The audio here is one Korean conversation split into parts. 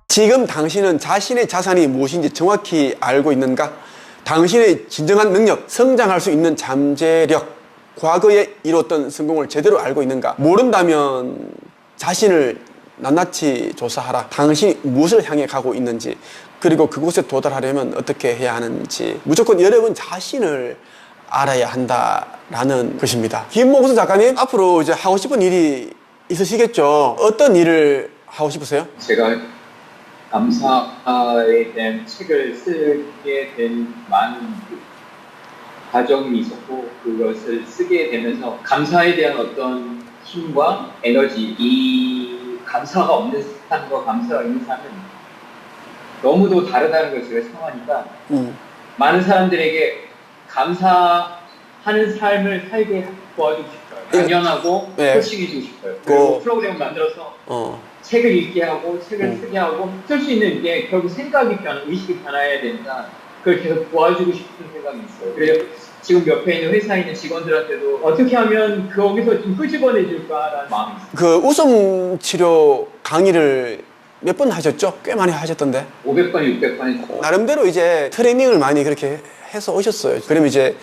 지금 당신은 자신의 자산이 무엇인지 정확히 알고 있는가? 당신의 진정한 능력, 성장할 수 있는 잠재력, 과거에 이뤘던 성공을 제대로 알고 있는가? 모른다면 자신을 낱낱이 조사하라. 당신이 무엇을 향해 가고 있는지, 그리고 그곳에 도달하려면 어떻게 해야 하는지, 무조건 여러분 자신을 알아야 한다라는 것입니다. 김몽순 작가님, 앞으로 이제 하고 싶은 일이 있으시겠죠? 어떤 일을 하고 싶으세요? 제가 감사에 대한 책을 쓰게 된 많은 과정이 있었고, 그것을 쓰게 되면서 감사에 대한 어떤 힘과 에너지, 이 감사가 없는 삶과 감사가 있는 삶은 너무도 다르다는 걸 제가 생각하니까 많은 사람들에게 감사하는 삶을 살게 도와주고 싶어요. 당연하고 솔직해지고 싶어요. 그리고 프로그램을 만들어서 책을 읽게 하고 책을 쓰게 하고 쓸 수 있는 게 결국 생각이 의식이 변화해야 되니까 그걸 계속 도와주고 싶은 생각이 있어요. 그래서 지금 옆에 있는 회사에 있는 직원들한테도 어떻게 하면 거기서 좀 끄집어내줄까라는 마음이 있어요. 그 웃음 치료 강의를 몇 번 하셨죠? 꽤 많이 하셨던데. 500번, 600번 했고. 나름대로 이제 트레이닝을 많이 그렇게 해서 오셨어요. 그러면 이제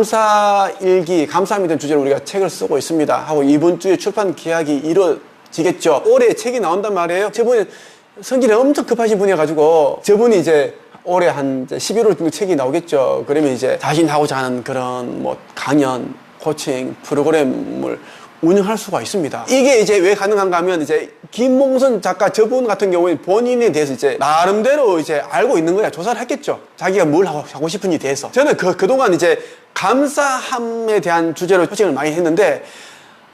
감사일기, 감사합니다 주제로 우리가 책을 쓰고 있습니다 하고 이번 주에 출판 계약이 이루어지겠죠. 올해 책이 나온단 말이에요. 저분이 성질이 엄청 급하신 분이어가지고 저분이 이제 올해 한 11월 정도 책이 나오겠죠. 그러면 이제 자신 하고자 하는 그런 뭐 강연, 코칭 프로그램을 운영할 수가 있습니다. 이게 이제 왜 가능한가 하면 이제 김몽선 작가 저분 같은 경우에 본인에 대해서 이제 나름대로 이제 알고 있는 거야. 조사를 했겠죠. 자기가 뭘 하고 싶은지 대해서. 저는 그동안 이제 감사함에 대한 주제로 코칭을 많이 했는데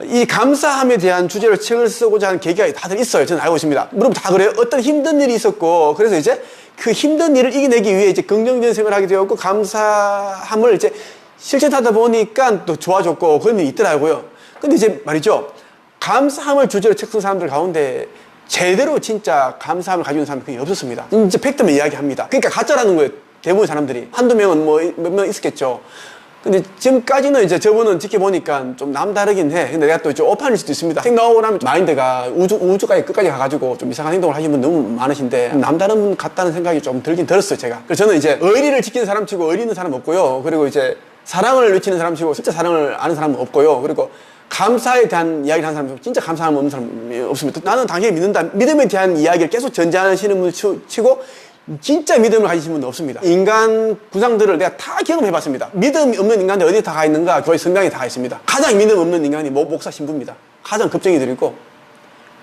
이 감사함에 대한 주제로 책을 쓰고자 하는 계기가 다들 있어요. 저는 알고 있습니다. 물론 다 그래요. 어떤 힘든 일이 있었고 그래서 이제 그 힘든 일을 이겨내기 위해 이제 긍정적인 생각을 하게 되었고 감사함을 이제 실천하다 보니까 또 좋아졌고 그런 일이 있더라고요. 근데 이제 말이죠. 감사함을 주제로 책 쓴 사람들 가운데 제대로 진짜 감사함을 가지고 있는 사람이 거의 없었습니다. 이제 팩트만 이야기합니다. 그러니까 가짜라는 거예요. 대부분 사람들이. 한두 명은 뭐 몇 명 있었겠죠. 근데 지금까지는 이제 저분은 지켜보니까 좀 남다르긴 해. 근데 내가 또 이제 오판일 수도 있습니다. 책 나오고 나면 마인드가 우주까지 끝까지 가가지고 좀 이상한 행동을 하시는 분 너무 많으신데 남다른 분 같다는 생각이 좀 들긴 들었어요, 제가. 그래서 저는 이제 의리를 지키는 사람 치고 의리 있는 사람 없고요. 그리고 이제 사랑을 외치는 사람 치고 진짜 사랑을 아는 사람은 없고요. 그리고 감사에 대한 이야기를 하는 사람, 진짜 감사함 없는 사람이 없습니다. 나는 당신을 믿는다. 믿음에 대한 이야기를 계속 전제하시는 분 치고 진짜 믿음을 가지신 분은 없습니다. 인간 구상들을 내가 다 경험해봤습니다. 믿음이 없는 인간들 어디에 다 가 있는가? 교회 성당에 다 가 있습니다. 가장 믿음 없는 인간이 목사 신부입니다. 가장 겁쟁이들이고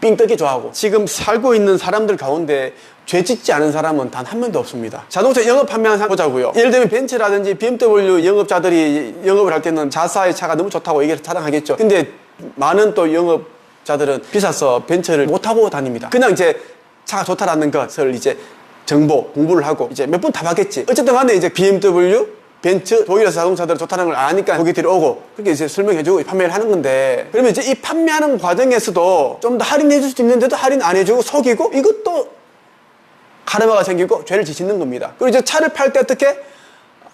삥 뜯기 좋아하고 지금 살고 있는 사람들 가운데 죄 짓지 않은 사람은 단 한 명도 없습니다. 자동차 영업 판매하는 사람 보자고요. 예를 들면 벤츠라든지 BMW 영업자들이 영업을 할 때는 자사의 차가 너무 좋다고 얘기를 자랑하겠죠. 근데 많은 또 영업자들은 비싸서 벤츠를 못 타고 다닙니다. 그냥 이제 차가 좋다라는 것을 이제 정보, 공부를 하고 이제 몇 번 타봤겠지. 어쨌든 간에 이제 BMW, 벤츠, 독일에서 자동차들은 좋다는 걸 아니까 고객들이 오고 그렇게 이제 설명해주고 판매를 하는 건데 그러면 이제 이 판매하는 과정에서도 좀 더 할인해줄 수도 있는데도 할인 안 해주고 속이고 이것도 카르마가 생기고 죄를 짓는 겁니다. 그리고 이제 차를 팔 때 어떻게?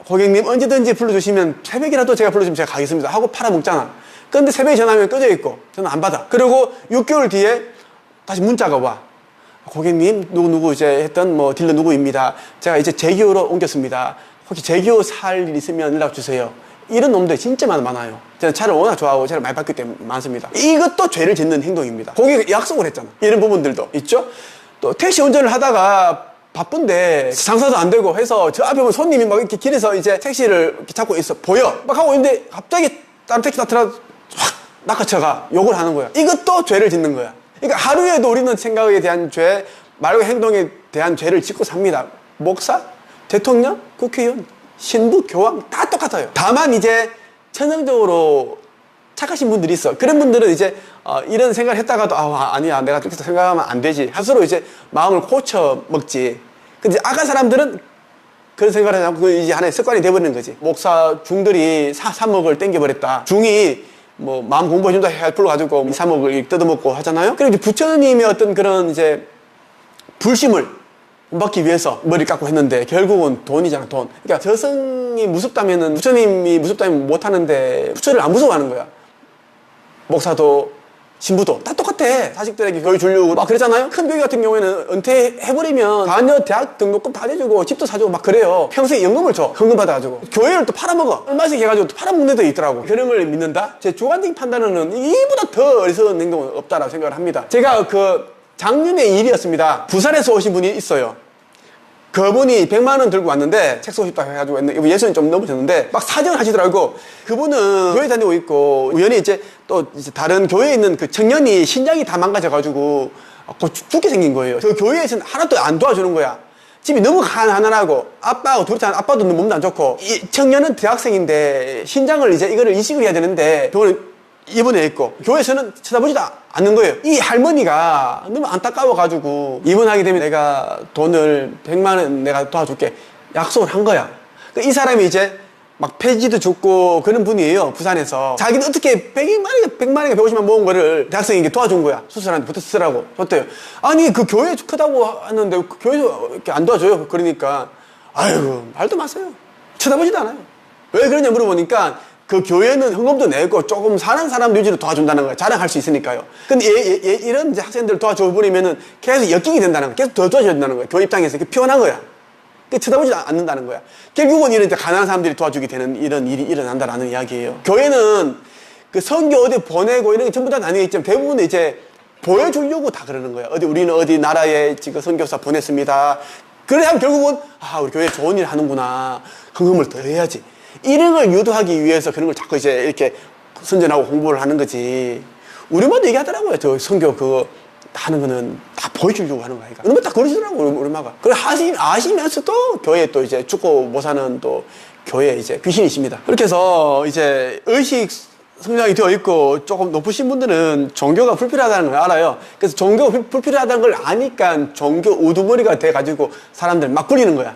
고객님 언제든지 불러주시면 새벽이라도 제가 불러주시면 제가 가겠습니다 하고 팔아먹잖아. 그런데 새벽에 전화하면 꺼져 있고 저는 안 받아. 그리고 6개월 뒤에 다시 문자가 와. 고객님 누구 이제 했던 뭐 딜러 누구입니다. 제가 이제 제기호로 옮겼습니다. 혹시 제기호 살 일 있으면 연락 주세요. 이런 놈들이 진짜 많아요. 저는 차를 워낙 좋아하고 차를 많이 받기 때문에 많습니다. 이것도 죄를 짓는 행동입니다. 고객이 약속을 했잖아. 이런 부분들도 있죠. 또 택시 운전을 하다가 바쁜데 장사도 안 되고 해서 저 앞에 보면 손님이 막 이렇게 길에서 이제 택시를 이렇게 잡고 있어 보여 막 하고 있는데 갑자기 다른 택시 나타나서 확 낚아쳐가 욕을 하는 거야. 이것도 죄를 짓는 거야. 그러니까 하루에도 우리는 생각에 대한 죄, 말과 행동에 대한 죄를 짓고 삽니다. 목사, 대통령, 국회의원, 신부, 교황 다 똑같아요. 다만 이제 천성적으로 착하신 분들이 있어. 그런 분들은 이제 이런 생각을 했다가도 아니야 내가 그렇게 생각하면 안 되지. 스스로 이제 마음을 고쳐 먹지. 근데 악한 사람들은 그런 생각을 하지 않고 이제 하나의 습관이 돼버리는 거지. 목사 중들이 사먹을 땡겨버렸다. 중이 뭐 마음 공부해준다 해 불러가지고 2, 3억을 뜯어먹고 하잖아요. 그리고 이제 부처님의 어떤 그런 이제 불심을 본받기 위해서 머리 깎고 했는데 결국은 돈이잖아, 돈. 그러니까 저승이 무섭다면은 부처님이 무섭다면 못하는데 부처를 안 무서워하는 거야. 목사도 신부도 다 똑같아. 자식들에게 교육 주려고 막 그러잖아요. 큰 교회 같은 경우에는 은퇴해버리면 자녀 대학 등록금 다 내주고 집도 사주고 막 그래요. 평소에 연금을 줘. 헌금 받아가지고 교회를 또 팔아먹어. 얼마씩 해가지고 또 팔아먹는 데도 있더라고. 그런 걸 믿는다? 제 주관적인 판단은 이보다 더 어리석은 행동은 없다라고 생각을 합니다. 제가 작년의 일이었습니다. 부산에서 오신 분이 있어요. 그분이 100만 원 들고 왔는데 책 쓰고 싶다고 해가지고 했는데 예수는 좀 넘어졌는데 막 사정을 하시더라고. 그분은 교회 다니고 있고 우연히 이제 또 이제 다른 교회에 있는 그 청년이 신장이 다 망가져가지고 죽게 생긴 거예요. 그 교회에서는 하나도 안 도와주는 거야. 집이 너무 가난하고 아빠하고 둘이 아빠도 몸도 안 좋고 이 청년은 대학생인데 신장을 이제 이거를 이식을 해야 되는데 그거는 입원해 있고 교회에서는 쳐다보지도 않는 거예요. 이 할머니가 너무 안타까워가지고 입원하게 되면 내가 돈을 100만 원 내가 도와줄게 약속을 한 거야. 이 사람이 이제 막 폐지도 죽고 그런 분이에요. 부산에서 자기는 어떻게 100만 원인가 150만 모은 거를 대학생에게 도와준 거야. 수술하는데 부터 쓰라고 줬대요. 아니 그 교회 크다고 하는데 그 교회도 이렇게 안 도와줘요. 그러니까 아유 말도 마세요. 쳐다보지도 않아요. 왜 그러냐 물어보니까 그 교회는 헌금도 내고 조금 사는 사람 위주로 도와준다는 거예요. 자랑할 수 있으니까요. 근데 이런 이제 학생들 도와줘버리면은 계속 역경이 된다는 거예요. 계속 더 도와줘야 된다는 거예요. 교회 입장에서 피곤한 거야. 쳐다보지 않는다는 거야. 결국은 이런 이제 가난한 사람들이 도와주게 되는 이런 일이 일어난다라는 이야기예요. 교회는 그 선교 어디 보내고 이런 게 전부 다 아니겠지만 대부분 이제 보여주려고 다 그러는 거예요. 우리는 어디 나라에 지금 선교사 보냈습니다. 그래야 결국은 우리 교회 좋은 일 하는구나. 헌금을 더 해야지. 이런 걸 유도하기 위해서 그런 걸 자꾸 이제 이렇게 선전하고 홍보를 하는 거지. 우리 엄마도 얘기하더라고요. 저 선교 그거 하는 거는 다 보여주려고 하는 거니까. 우리 엄마 딱 그러시더라고요. 우리 엄마가. 그래 아시면서도 교회 또 이제 죽고 못 사는 또 교회 이제 귀신이십니다. 그렇게 해서 이제 의식 성장이 되어 있고 조금 높으신 분들은 종교가 불필요하다는 걸 알아요. 그래서 종교가 불필요하다는 걸 아니까 종교 우두머리가 돼가지고 사람들 막 굴리는 거야.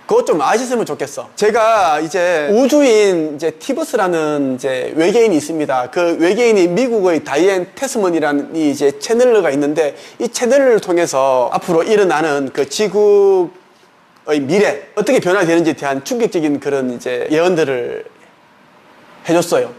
그것 좀 아셨으면 좋겠어. 제가 이제 우주인 이제 티버스라는 이제 외계인이 있습니다. 그 외계인이 미국의 다이앤 테스먼이라는 이 이제 채널러가 있는데 이 채널을 통해서 앞으로 일어나는 그 지구의 미래 어떻게 변화되는지에 대한 충격적인 그런 이제 예언들을 해줬어요.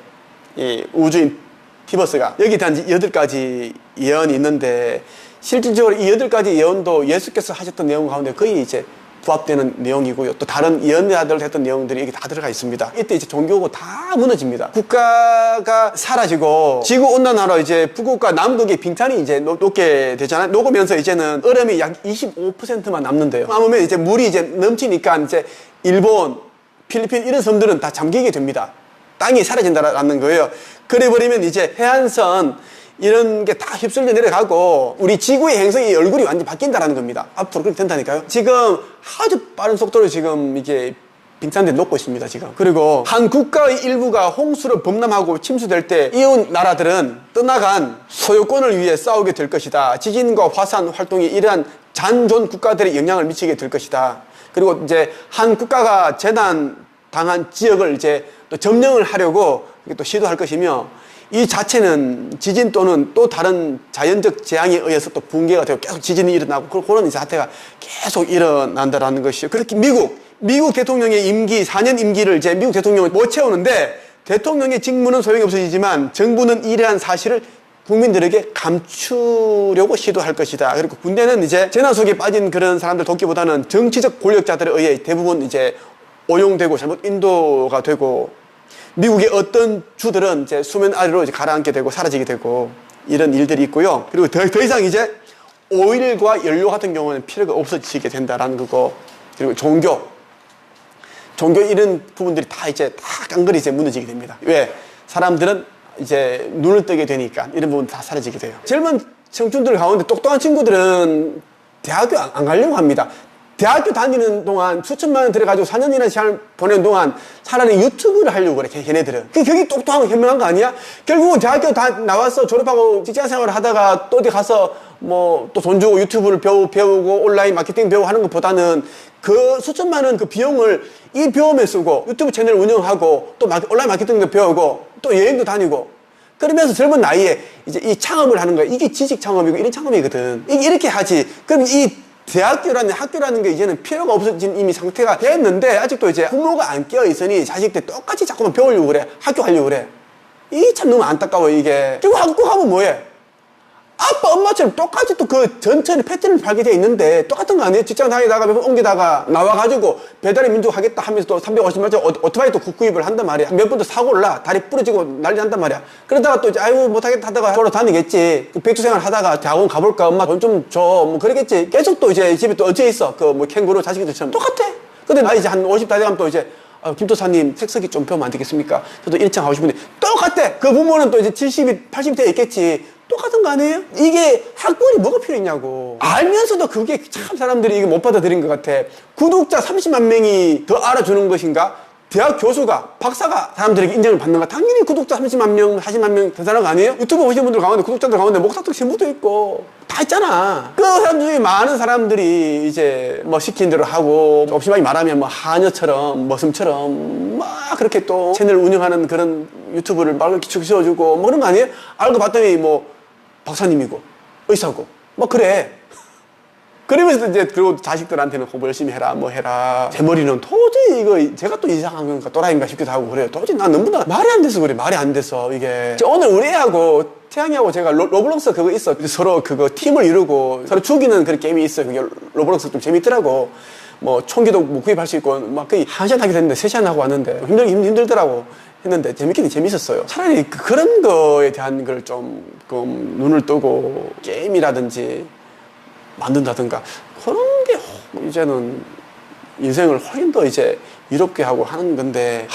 이 우주인 티버스가 여기에 대한 8가지 예언이 있는데 실질적으로 이 8가지 예언도 예수께서 하셨던 내용 가운데 거의 이제 부합되는 내용이고요. 또 다른 예언자들 했던 내용들이 여기 다 들어가 있습니다. 이때 이제 종교고 다 무너집니다. 국가가 사라지고 지구온난화로 이제 북극과 남극의 빙산이 이제 녹게 되잖아요. 녹으면서 이제는 얼음이 약 25%만 남는데요. 남으면 이제 물이 이제 넘치니까 이제 일본, 필리핀 이런 섬들은 다 잠기게 됩니다. 땅이 사라진다라는 거예요. 그래버리면 이제 해안선 이런 게 다 휩쓸려 내려가고 우리 지구의 행성의 얼굴이 완전히 바뀐다는 겁니다. 앞으로 그렇게 된다니까요. 지금 아주 빠른 속도로 지금 이게 빙산들이 녹고 있습니다. 지금. 그리고 한 국가의 일부가 홍수로 범람하고 침수될 때 이웃 나라들은 떠나간 소유권을 위해 싸우게 될 것이다. 지진과 화산 활동이 이러한 잔존 국가들에 영향을 미치게 될 것이다. 그리고 이제 한 국가가 재난 당한 지역을 이제 또 점령을 하려고 또 시도할 것이며 이 자체는 지진 또는 또 다른 자연적 재앙에 의해서 또 붕괴가 되고 계속 지진이 일어나고 그런 사태가 계속 일어난다라는 것이요. 그렇게 미국 대통령의 임기 4년 임기를 이제 미국 대통령을 못 채우는데 대통령의 직무는 소용이 없어지지만 정부는 이러한 사실을 국민들에게 감추려고 시도할 것이다. 그리고 군대는 이제 재난 속에 빠진 그런 사람들 돕기보다는 정치적 권력자들에 의해 대부분 이제 오용되고 잘못 인도가 되고 미국의 어떤 주들은 이제 수면 아래로 이제 가라앉게 되고 사라지게 되고 이런 일들이 있고요. 그리고 더 이상 이제 오일과 연료 같은 경우는 필요가 없어지게 된다라는 거고, 그리고 종교 이런 부분들이 다 이제 다 깡그리 이제 무너지게 됩니다. 왜? 사람들은 이제 눈을 뜨게 되니까 이런 부분 다 사라지게 돼요. 젊은 청춘들 가운데 똑똑한 친구들은 대학교 안 가려고 합니다. 대학교 다니는 동안 수천만 원 들여가지고 4년이나 시간을 보내는 동안 차라리 유튜브를 하려고 그래, 걔네들은. 그게 똑똑하고 현명한 거 아니야? 결국은 대학교 다 나와서 졸업하고 직장 생활을 하다가 또 어디 가서 뭐 또 돈 주고 유튜브를 배우고 온라인 마케팅 배우고 하는 것보다는 그 수천만 원 그 비용을 이 배움에 쓰고 유튜브 채널 운영하고 또 온라인 마케팅도 배우고 또 여행도 다니고 그러면서 젊은 나이에 이제 이 창업을 하는 거야. 이게 지식 창업이고 이런 창업이거든. 이렇게 하지. 그럼 이 대학교라는 학교라는 게 이제는 필요가 없어진 이미 상태가 됐는데 아직도 이제 부모가 안 깨어 있으니 자식들 똑같이 자꾸만 배우려고 그래. 학교 가려고 그래. 이 참 너무 안타까워 이게. 결국 학교 가면 뭐해? 아빠 엄마처럼 똑같이 또 그 전체의 패턴을 팔게 돼 있는데 똑같은 거 아니에요? 직장 다니다가 몇 번 옮기다가 나와가지고 배달의 민족 하겠다 하면서 또 350만짜리 오토바이 또 구입을 한단 말이야. 몇 번 또 사고를 나. 다리 부러지고 난리 난단 말이야. 그러다가 또 이제 아이고 못하겠다 하다가 돌아다니겠지. 백수 생활 하다가 대학원 가볼까? 엄마 돈 좀 줘. 뭐 그러겠지. 계속 또 이제 집에 또 얹혀 있어. 그 뭐 캥거루 자식들처럼. 똑같아. 근데 나 이제 한 50다 돼가면 또 이제 김도사님 색석이 좀 배우면 안 되겠습니까? 저도 1층 하고 싶은데 똑같아. 그 부모는 또 이제 70이 80이 돼 있겠지. 똑같은 거 아니에요? 이게 학벌이 뭐가 필요 있냐고. 알면서도 그게 참 사람들이 이게 못 받아들인 것 같아. 구독자 30만 명이 더 알아주는 것인가? 대학 교수가, 박사가 사람들에게 인정을 받는가? 당연히 구독자 30만 명, 40만 명 대단한 거 아니에요? 유튜브 보시는 분들 가운데 구독자들 가운데 목사도 신부도 있고 다 있잖아. 그 사람 중에 많은 사람들이 이제 뭐 시킨 대로 하고 없이 말하면 뭐 하녀처럼 머슴처럼 막 그렇게 또 채널 운영하는 그런 유튜브를 막 기축 씌워주고 뭐 그런 거 아니에요? 알고 봤더니 뭐 박사님이고 의사고 뭐 그래. 그러면서 이제 그리고 자식들한테는 공부 열심히 해라 뭐 해라. 제 머리는 도저히 이거 제가 또 이상한 건가 또라이인가 싶기도 하고 그래요. 도저히 난 너무나 말이 안 돼서 그래. 말이 안 돼서 이게 오늘 우리 애하고 태양이하고 제가 로블록스 그거 있어. 서로 그거 팀을 이루고 서로 죽이는 그런 게임이 있어. 그게 로블록스 좀 재밌더라고. 뭐 총기도 뭐 구입할 수 있고 막 거의 1시간 하게 됐는데 3시간 하고 왔는데 힘들더라고. 했는데 재밌었어요. 차라리 그런 거에 대한 걸 좀 눈을 뜨고 게임이라든지 만든다든가 그런 게 이제는 인생을 훨씬 더 이제 이롭게 하고 하는 건데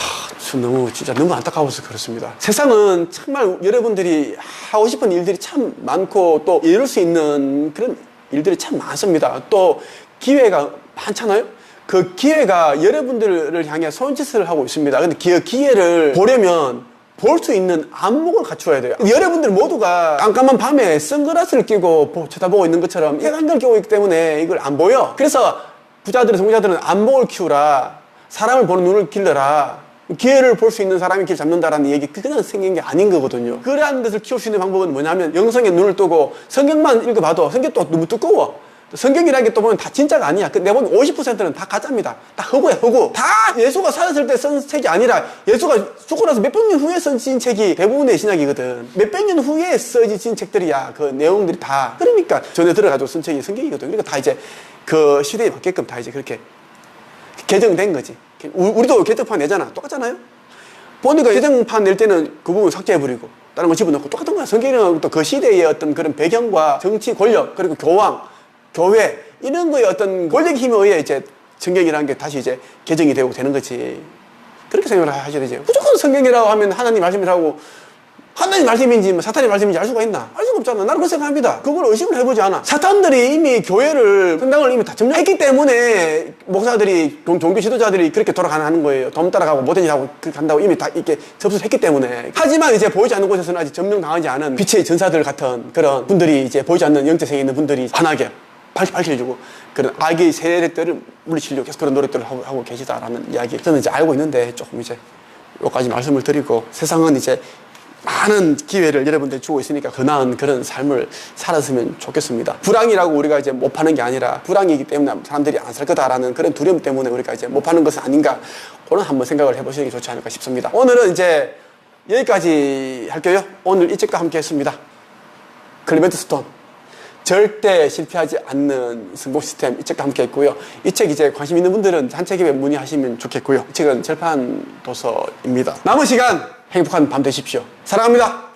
진짜 너무 안타까워서 그렇습니다. 세상은 정말 여러분들이 하고 싶은 일들이 참 많고 또 이룰 수 있는 그런 일들이 참 많습니다. 또 기회가 많잖아요. 그 기회가 여러분들을 향해 손짓을 하고 있습니다. 근데 기회를 보려면 볼 수 있는 안목을 갖추어야 돼요. 여러분들 모두가 깜깜한 밤에 선글라스를 끼고 쳐다보고 있는 것처럼 해안경을 끼고 있기 때문에 이걸 안 보여. 그래서 부자들은 성공자들은 안목을 키우라. 사람을 보는 눈을 길러라. 기회를 볼 수 있는 사람이 길 잡는다라는 얘기 그냥 생긴 게 아닌 거거든요. 그러한 것을 키울 수 있는 방법은 뭐냐면 영성에 눈을 뜨고 성경만 읽어봐도 성경 또 너무 두꺼워. 성경이라는 게 또 보면 다 진짜가 아니야. 내가 보면 50%는 다 가짜입니다. 다 허구야, 허구. 다 예수가 살았을 때 쓴 책이 아니라 예수가 죽고 나서 몇백 년 후에 써진 책이 대부분의 신약이거든. 몇백 년 후에 써진 책들이야. 그 내용들이 다. 그러니까 전에 들어가지고 쓴 책이 성경이거든. 그러니까 다 이제 그 시대에 맞게끔 다 이제 그렇게 개정된 거지. 우리도 개정판 내잖아. 똑같잖아요? 보니까 개정판 낼 때는 그 부분 삭제해버리고 다른 거 집어넣고 똑같은 거야. 성경은 또 그 시대의 어떤 그런 배경과 정치 권력 그리고 교황 교회 이런 거에 어떤 권력의 힘에 의해 이제 성경이라는 게 다시 이제 개정이 되고 되는 거지. 그렇게 생각을 하셔야 되죠. 무조건 성경이라고 하면 하나님 말씀이라고 하나님 말씀인지 뭐 사탄의 말씀인지 알 수가 있나? 알 수가 없잖아. 나는 그렇게 생각합니다. 그걸 의심을 해보지 않아. 사탄들이 이미 교회를 성당을 이미 다 점령했기 때문에 목사들이 종교 지도자들이 그렇게 돌아가는 거예요. 돈 따라가고 못된 일하고 그렇게 한다고 이미 다 이렇게 접수를 했기 때문에. 하지만 이제 보이지 않는 곳에서는 아직 점령당하지 않은 빛의 전사들 같은 그런 분들이 이제 보이지 않는 영적 세계에 있는 분들이 환하게 밝혀주고 그런 악의 세력들을 물리치려고 계속 그런 노력들을 하고 계시다라는 이야기 저는 이제 알고 있는데 조금 이제 여기까지 말씀을 드리고 세상은 이제 많은 기회를 여러분들 주고 있으니까 더 나은 그런 삶을 살았으면 좋겠습니다. 불황이라고 우리가 이제 못 파는 게 아니라 불황이기 때문에 사람들이 안 살 거다라는 그런 두려움 때문에 우리가 이제 못 파는 것은 아닌가 그런 한번 생각을 해보시는 게 좋지 않을까 싶습니다. 오늘은 이제 여기까지 할게요. 오늘 이 책과 함께 했습니다. 클리멘트 스톤 절대 실패하지 않는 성공 시스템 이 책과 함께 했고요. 이 책 이제 관심 있는 분들은 한책에 문의하시면 좋겠고요. 이 책은 절판 도서입니다. 남은 시간 행복한 밤 되십시오. 사랑합니다.